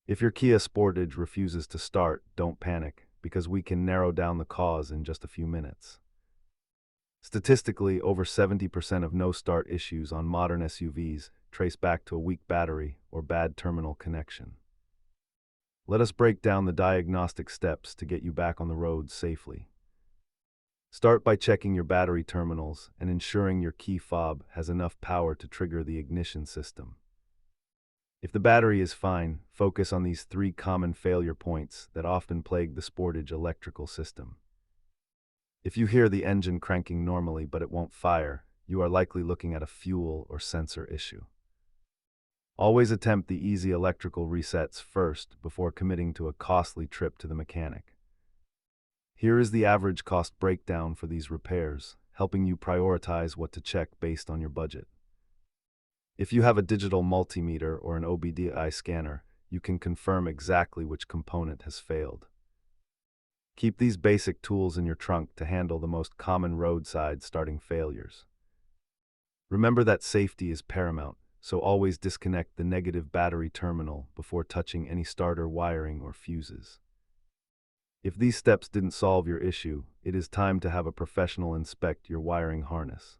If your Kia Sportage refuses to start, don't panic, because we can narrow down the cause in just a few minutes. Statistically, over 70% of no-start issues on modern SUVs trace back to a weak battery or bad terminal connection. Let us break down the diagnostic steps to get you back on the road safely. Start by checking your battery terminals and ensuring your key fob has enough power to trigger the ignition system. If the battery is fine, focus on these three common failure points that often plague the Sportage electrical system. If you hear the engine cranking normally but it won't fire, you are likely looking at a fuel or sensor issue. Always attempt the easy electrical resets first before committing to a costly trip to the mechanic. Here is the average cost breakdown for these repairs, helping you prioritize what to check based on your budget. If you have a digital multimeter or an OBD-I scanner, you can confirm exactly which component has failed. Keep these basic tools in your trunk to handle the most common roadside starting failures. Remember that safety is paramount, so always disconnect the negative battery terminal before touching any starter wiring or fuses. If these steps didn't solve your issue, it is time to have a professional inspect your wiring harness.